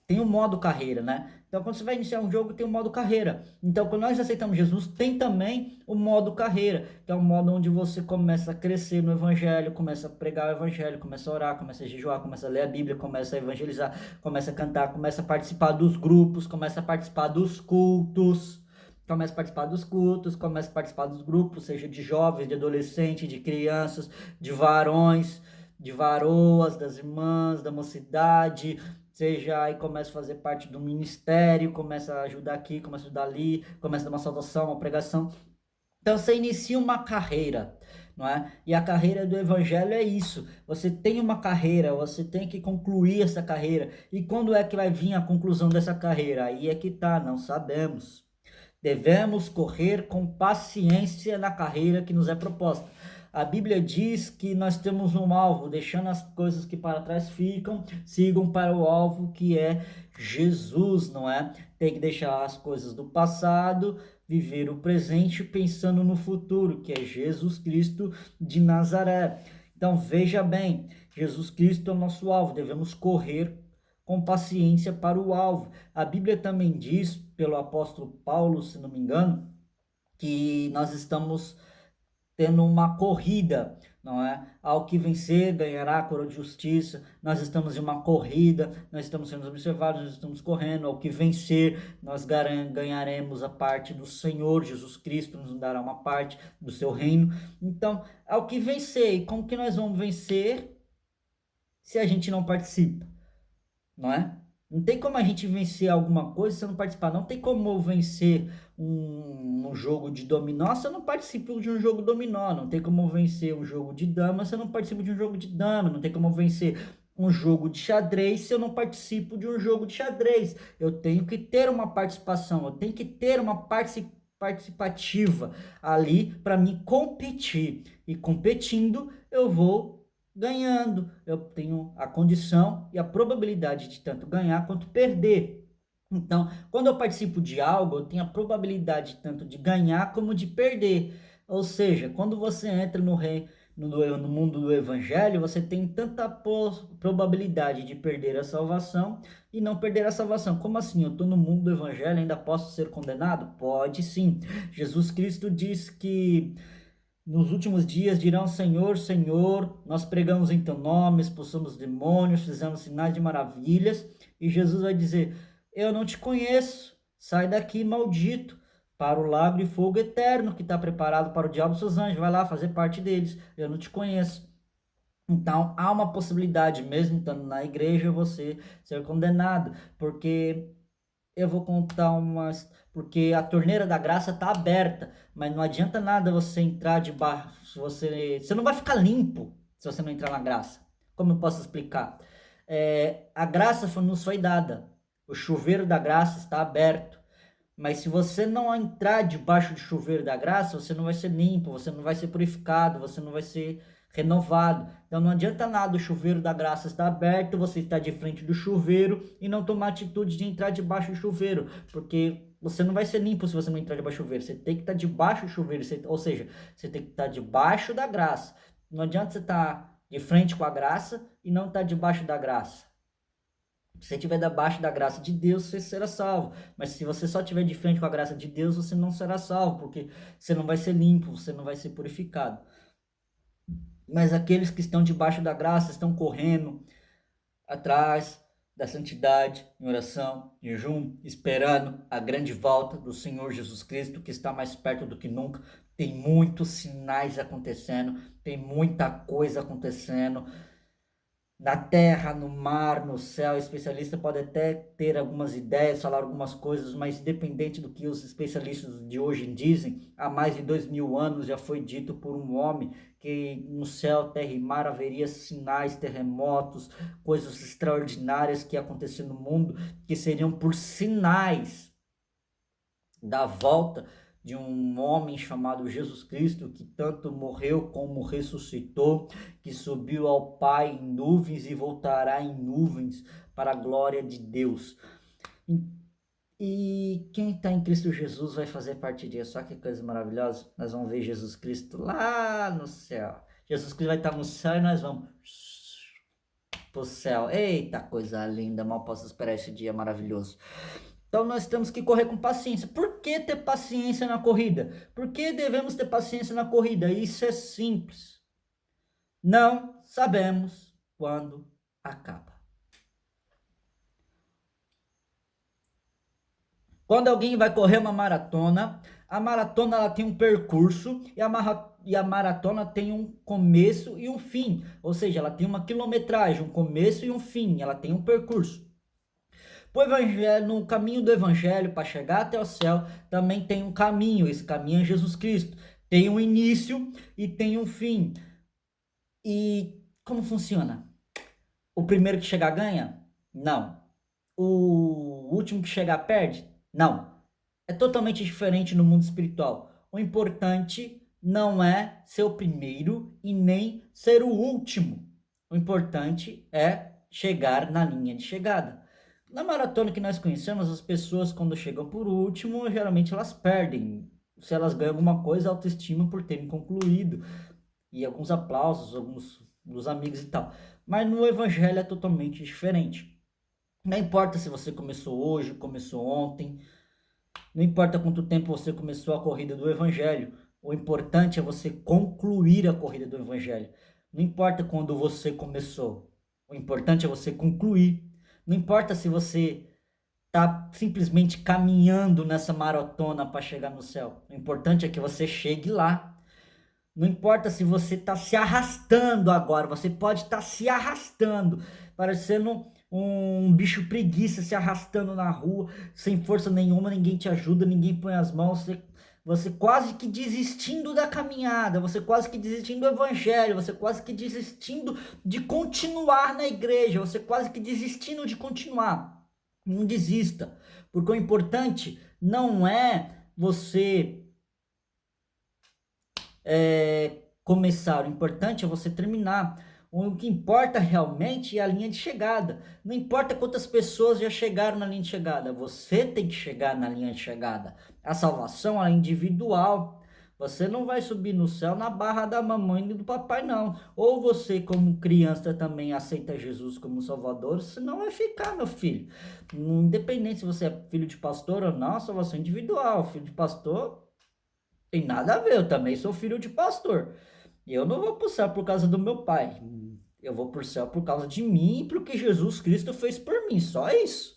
A: tem um modo carreira, né? Então, quando você vai iniciar um jogo, tem um modo carreira. Então, quando nós aceitamos Jesus, tem também o modo carreira, que é o modo onde você começa a crescer no evangelho, começa a pregar o evangelho, começa a orar, começa a jejuar, começa a ler a Bíblia, começa a evangelizar, começa a cantar, começa a participar dos grupos, começa a participar dos cultos. Começa a participar dos cultos, começa a participar dos grupos, seja de jovens, de adolescentes, de crianças, de varões, de varoas, das irmãs, da mocidade, seja aí começa a fazer parte do ministério, começa a ajudar aqui, começa a ajudar ali, começa a dar uma saudação, uma pregação. Então você inicia uma carreira, não é? E a carreira do evangelho é isso. Você tem uma carreira, você tem que concluir essa carreira. E quando é que vai vir a conclusão dessa carreira? Aí é que tá, não sabemos. Devemos correr com paciência na carreira que nos é proposta. A Bíblia diz que nós temos um alvo, deixando as coisas que para trás ficam, sigam para o alvo que é Jesus, não é? Tem que deixar as coisas do passado, viver o presente pensando no futuro, que é Jesus Cristo de Nazaré. Então veja bem, Jesus Cristo é o nosso alvo, devemos correr com paciência para o alvo. A Bíblia também diz, pelo apóstolo Paulo, se não me engano, que nós estamos tendo uma corrida, não é? Ao que vencer, ganhará a coroa de justiça. Nós estamos em uma corrida, nós estamos sendo observados, nós estamos correndo. Ao que vencer, nós ganharemos a parte do Senhor Jesus Cristo, nos dará uma parte do seu reino. Então, ao que vencer, e como que nós vamos vencer se a gente não participa? Não é? Não tem como a gente vencer alguma coisa se eu não participar. Não tem como eu vencer um jogo de dominó se eu não participo de um jogo dominó. Não tem como eu vencer um jogo de dama se eu não participo de um jogo de dama. Não tem como eu vencer um jogo de xadrez se eu não participo de um jogo de xadrez. Eu tenho que ter uma participação, eu tenho que ter uma participativa ali para me competir. E competindo, eu vou ganhando, eu tenho a condição e a probabilidade de tanto ganhar quanto perder. Então, quando eu participo de algo, eu tenho a probabilidade tanto de ganhar como de perder. Ou seja, quando você entra no mundo do evangelho, você tem tanta probabilidade de perder a salvação e não perder a salvação. Como assim? Eu estou no mundo do evangelho e ainda posso ser condenado? Pode sim. Jesus Cristo diz que nos últimos dias dirão: Senhor, Senhor, nós pregamos em teu nome, expulsamos demônios, fizemos sinais de maravilhas. E Jesus vai dizer: eu não te conheço, sai daqui, maldito, para o lago de fogo eterno que está preparado para o diabo e seus anjos. Vai lá fazer parte deles, eu não te conheço. Então, há uma possibilidade, mesmo estando na igreja, você ser condenado, porque eu vou contar umas. Porque a torneira da graça está aberta, mas não adianta nada você entrar debaixo. Você não vai ficar limpo se você não entrar na graça. Como eu posso explicar? A graça nos foi dada, o chuveiro da graça está aberto. Mas se você não entrar debaixo do chuveiro da graça, você não vai ser limpo, você não vai ser purificado, você não vai ser renovado. Então não adianta nada o chuveiro da graça estar aberto, você está de frente do chuveiro e não tomar atitude de entrar debaixo do chuveiro, porque você não vai ser limpo se você não entrar debaixo do chuveiro. Você tem que estar debaixo do chuveiro, ou seja, você tem que estar debaixo da graça. Não adianta você estar de frente com a graça e não estar debaixo da graça. Se você estiver debaixo da graça de Deus, você será salvo. Mas se você só estiver de frente com a graça de Deus, você não será salvo, porque você não vai ser limpo, você não vai ser purificado. Mas aqueles que estão debaixo da graça estão correndo atrás da santidade, em oração, em jejum, esperando a grande volta do Senhor Jesus Cristo, que está mais perto do que nunca. Tem muitos sinais acontecendo, tem muita coisa acontecendo. na terra, no mar, no céu. O especialista pode até ter algumas ideias, falar algumas coisas, mas independente do que os especialistas de hoje dizem, há mais de 2000 anos já foi dito por um homem que no céu, terra e mar haveria sinais, terremotos, coisas extraordinárias que aconteciam no mundo, que seriam por sinais da volta de um homem chamado Jesus Cristo, que tanto morreu como ressuscitou, que subiu ao Pai em nuvens e voltará em nuvens para a glória de Deus. E quem está em Cristo Jesus vai fazer parte disso. Olha que coisa maravilhosa. Nós vamos ver Jesus Cristo lá no céu. Jesus Cristo vai estar no céu e nós vamos pro céu. Eita, coisa linda. Mal posso esperar esse dia maravilhoso. Então nós temos que correr com paciência. Por que ter paciência na corrida? Por que devemos ter paciência na corrida? Isso é simples. Não sabemos quando acaba. Quando alguém vai correr uma maratona, a maratona ela tem um percurso e a maratona tem um começo e um fim. Ou seja, ela tem uma quilometragem, um começo e um fim. Ela tem um percurso. No caminho do evangelho, para chegar até o céu, também tem um caminho. Esse caminho é Jesus Cristo. Tem um início e tem um fim. E como funciona? O primeiro que chegar ganha? Não. O último que chegar perde? Não. É totalmente diferente no mundo espiritual. O importante não é ser o primeiro e nem ser o último. O importante é chegar na linha de chegada. Na maratona que nós conhecemos, as pessoas quando chegam por último, geralmente elas perdem. Se elas ganham alguma coisa, autoestima por terem concluído. E alguns aplausos, alguns dos amigos e tal. Mas no evangelho é totalmente diferente. Não importa se você começou hoje, começou ontem, não importa quanto tempo você começou a corrida do evangelho. O importante é você concluir a corrida do evangelho. Não importa quando você começou. O importante é você concluir. Não importa se você está simplesmente caminhando nessa maratona para chegar no céu. O importante é que você chegue lá. Não importa se você está se arrastando agora, você pode estar se arrastando, parecendo um bicho preguiça se arrastando na rua, sem força nenhuma, ninguém te ajuda, ninguém põe as mãos, você quase que desistindo da caminhada, você quase que desistindo do evangelho, você quase que desistindo de continuar na igreja, você quase que desistindo de continuar. Não desista, porque o importante não é você começar, o importante é você terminar. O que importa realmente é a linha de chegada. Não importa quantas pessoas já chegaram na linha de chegada, você tem que chegar na linha de chegada. A salvação é individual. Você não vai subir no céu na barra da mamãe e do papai, não. Ou você, como criança, também aceita Jesus como Salvador, senão vai ficar, meu filho. Independente se você é filho de pastor ou não, a salvação é individual. Filho de pastor tem nada a ver, eu também sou filho de pastor. Eu não vou pro céu por causa do meu pai. Eu vou pro céu por causa de mim e pro que Jesus Cristo fez por mim. Só isso.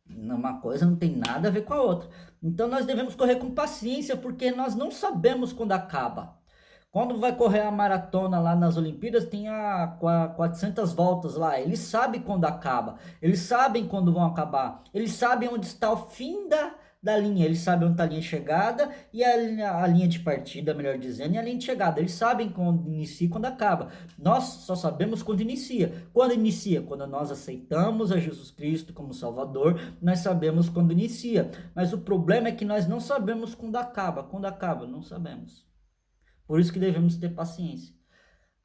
A: Uma coisa não tem nada a ver com a outra. Então nós devemos correr com paciência, porque nós não sabemos quando acaba. Quando vai correr a maratona lá nas Olimpíadas, tem a 400 voltas lá. Eles sabem quando acaba. Eles sabem quando vão acabar. Eles sabem onde está o fim da linha. Eles sabem onde está a linha de chegada e a linha de partida, melhor dizendo, e a linha de chegada. Eles sabem quando inicia e quando acaba. Nós só sabemos quando inicia. Quando inicia? Quando nós aceitamos a Jesus Cristo como Salvador, nós sabemos quando inicia. Mas o problema é que nós não sabemos quando acaba. Quando acaba, não sabemos. Por isso que devemos ter paciência.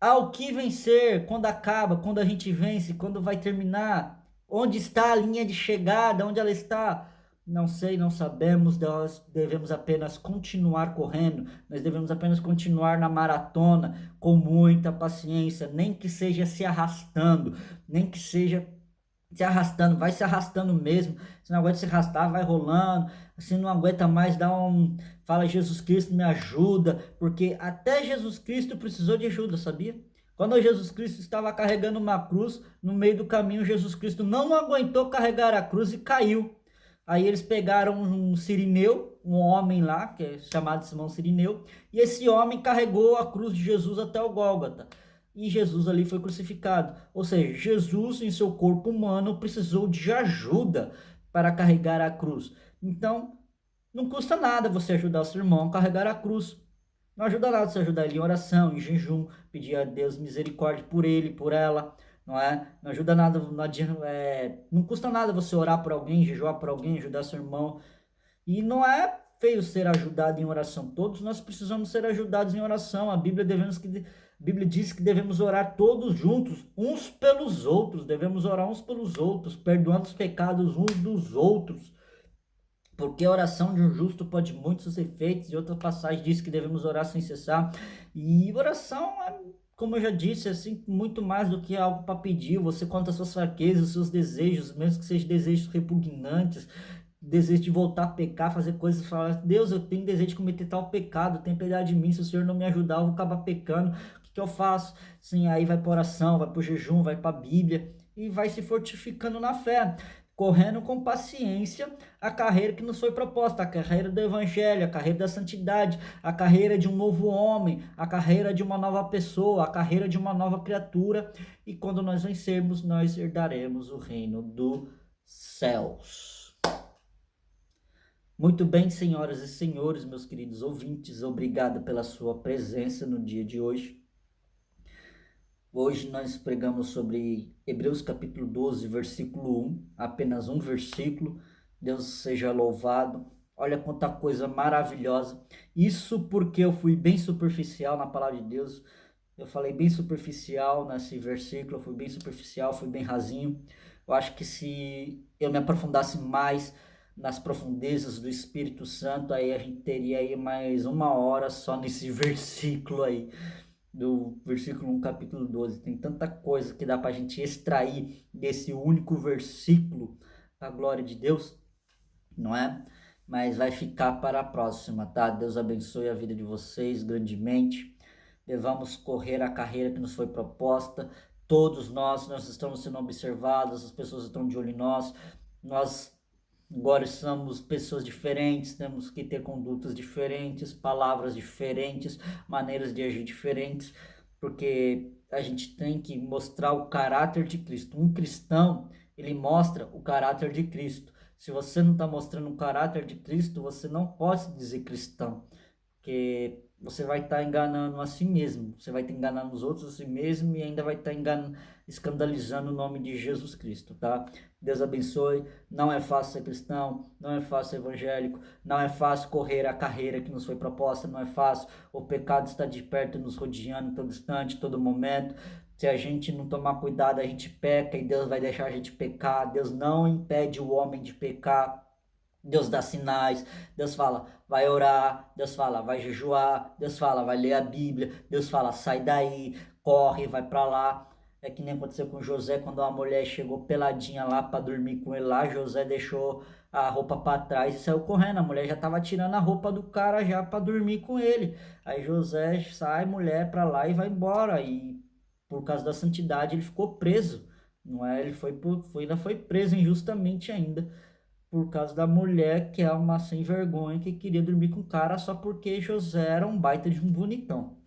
A: O que vencer? Quando acaba? Quando a gente vence? Quando vai terminar? Onde está a linha de chegada? Onde ela está? Não sei, não sabemos. Nós devemos apenas continuar correndo. Nós devemos apenas continuar na maratona com muita paciência. Nem que seja se arrastando. Nem que seja se arrastando, vai se arrastando mesmo. Se não aguenta se arrastar, vai rolando. Se não aguenta mais, fala: Jesus Cristo, me ajuda. Porque até Jesus Cristo precisou de ajuda, sabia? Quando Jesus Cristo estava carregando uma cruz, no meio do caminho, Jesus Cristo não aguentou carregar a cruz e caiu. Aí eles pegaram um sirineu, um homem lá, que é chamado Simão Sirineu, e esse homem carregou a cruz de Jesus até o Gólgota. e Jesus ali foi crucificado. Ou seja, Jesus em seu corpo humano precisou de ajuda para carregar a cruz. Então, não custa nada você ajudar o seu irmão a carregar a cruz. Não ajuda nada você ajudar ele em oração, em jejum, pedir a Deus misericórdia por ele, por ela, não é? Não ajuda nada, não custa nada você orar por alguém, jejuar por alguém, ajudar seu irmão. E não é feio ser ajudado em oração. Todos nós precisamos ser ajudados em oração. A Bíblia diz que devemos orar todos juntos, uns pelos outros. Devemos orar uns pelos outros, perdoando os pecados uns dos outros. Porque a oração de um justo pode muitos efeitos. E outra passagem diz que devemos orar sem cessar. E oração é, como eu já disse, assim, muito mais do que algo para pedir. Você conta suas fraquezas, seus desejos, mesmo que sejam desejos repugnantes, desejo de voltar a pecar, fazer coisas, falar, Deus, eu tenho desejo de cometer tal pecado, tem piedade de mim, se o Senhor não me ajudar, eu vou acabar pecando, o que eu faço? Sim, aí vai para oração, vai para o jejum, vai para a Bíblia, e vai se fortificando na fé, correndo com paciência a carreira que nos foi proposta, a carreira do Evangelho, a carreira da santidade, a carreira de um novo homem, a carreira de uma nova pessoa, a carreira de uma nova criatura, e quando nós vencermos, nós herdaremos o reino dos céus. Muito bem, senhoras e senhores, meus queridos ouvintes, obrigado pela sua presença no dia de hoje. Hoje nós pregamos sobre Hebreus capítulo 12, versículo 1, apenas um versículo. Deus seja louvado. Olha quanta coisa maravilhosa. Isso porque eu fui bem superficial na palavra de Deus. Eu falei bem superficial nesse versículo, eu fui bem superficial, fui bem rasinho. Eu acho que se eu me aprofundasse mais nas profundezas do Espírito Santo, aí a gente teria aí mais uma hora só nesse versículo aí, do versículo 1, capítulo 12. Tem tanta coisa que dá para a gente extrair desse único versículo, a glória de Deus, não é? Mas vai ficar para a próxima, tá? Deus abençoe a vida de vocês grandemente. Devamos correr a carreira que nos foi proposta. Todos nós estamos sendo observados, as pessoas estão de olho em nós. Nós agora somos pessoas diferentes, temos que ter condutas diferentes, palavras diferentes, maneiras de agir diferentes, porque a gente tem que mostrar o caráter de Cristo. Um cristão, ele mostra o caráter de Cristo. Se você não está mostrando o caráter de Cristo, você não pode dizer cristão, porque você vai estar enganando a si mesmo, você vai estar enganando os outros a si mesmo e ainda vai estar escandalizando o nome de Jesus Cristo, tá? Deus abençoe. Não é fácil ser cristão, não é fácil ser evangélico, não é fácil correr a carreira que nos foi proposta, não é fácil. O pecado está de perto, nos rodeando em todo instante, todo momento. Se a gente não tomar cuidado, a gente peca e Deus vai deixar a gente pecar. Deus não impede o homem de pecar. Deus dá sinais, Deus fala, vai orar, Deus fala, vai jejuar, Deus fala, vai ler a Bíblia, Deus fala, sai daí, corre, vai para lá. É que nem aconteceu com José, quando uma mulher chegou peladinha lá para dormir com ele lá, José deixou a roupa para trás e saiu correndo. A mulher já estava tirando a roupa do cara já para dormir com ele. Aí José sai, mulher para lá e vai embora. E por causa da santidade ele ficou preso, não é? Ele ainda foi preso injustamente ainda por causa da mulher que é uma sem vergonha que queria dormir com o cara só porque José era um baita de um bonitão.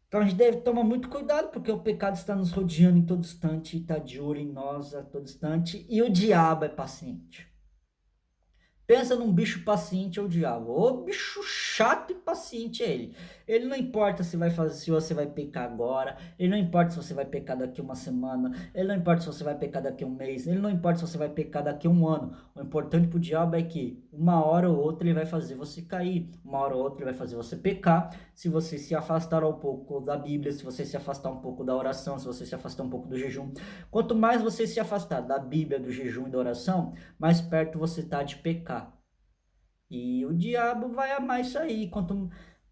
A: Então a gente deve tomar muito cuidado porque o pecado está nos rodeando em todo instante, está de olho em nós a todo instante e o diabo é paciente. Pensa num bicho paciente é o diabo. O bicho chato e paciente é ele. Ele não importa se você vai pecar agora. Ele não importa se você vai pecar daqui uma semana. Ele não importa se você vai pecar daqui um mês. Ele não importa se você vai pecar daqui um ano. O importante pro diabo é que uma hora ou outra ele vai fazer você cair. Uma hora ou outra ele vai fazer você pecar. Se você se afastar um pouco da Bíblia, se você se afastar um pouco da oração, se você se afastar um pouco do jejum. Quanto mais você se afastar da Bíblia, do jejum e da oração, mais perto você está de pecar. E o diabo vai amar isso aí.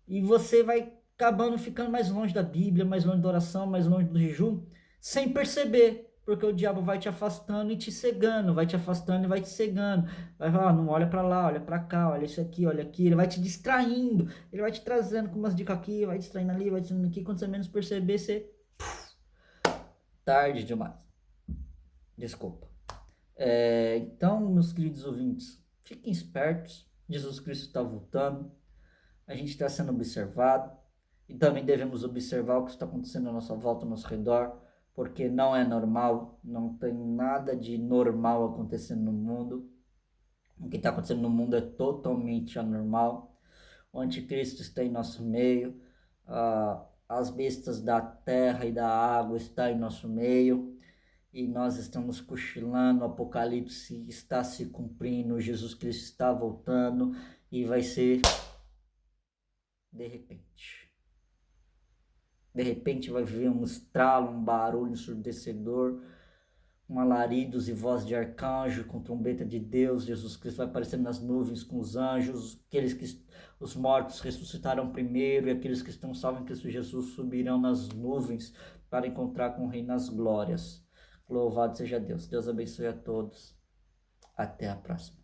A: E você vai acabando ficando mais longe da Bíblia, mais longe da oração, mais longe do jejum, sem perceber. Porque o diabo vai te afastando e te cegando, vai te afastando e vai te cegando. Vai falar, não olha para lá, olha para cá, olha isso aqui, olha aqui. Ele vai te distraindo, ele vai te trazendo com umas dicas aqui, vai distraindo ali, vai distraindo aqui. Quando você menos perceber, você... Tarde demais. Desculpa. Então, meus queridos ouvintes, fiquem espertos. Jesus Cristo está voltando, a gente está sendo observado, E também devemos observar o que está acontecendo à nossa volta, ao nosso redor, porque não é normal, não tem nada de normal acontecendo no mundo. O que está acontecendo no mundo é totalmente anormal. O anticristo está em nosso meio, as bestas da terra e da água estão em nosso meio, e nós estamos cochilando, o Apocalipse está se cumprindo, Jesus Cristo está voltando, e vai ser de repente. De repente vai vir um estralo, um barulho ensurdecedor, um alaridos e voz de arcanjo com trombeta de Deus. Jesus Cristo vai aparecer nas nuvens com os anjos. Os mortos ressuscitarão primeiro, e aqueles que estão salvos em Cristo Jesus subirão nas nuvens para encontrar com o Rei nas glórias. Louvado seja Deus. Deus abençoe a todos. Até a próxima.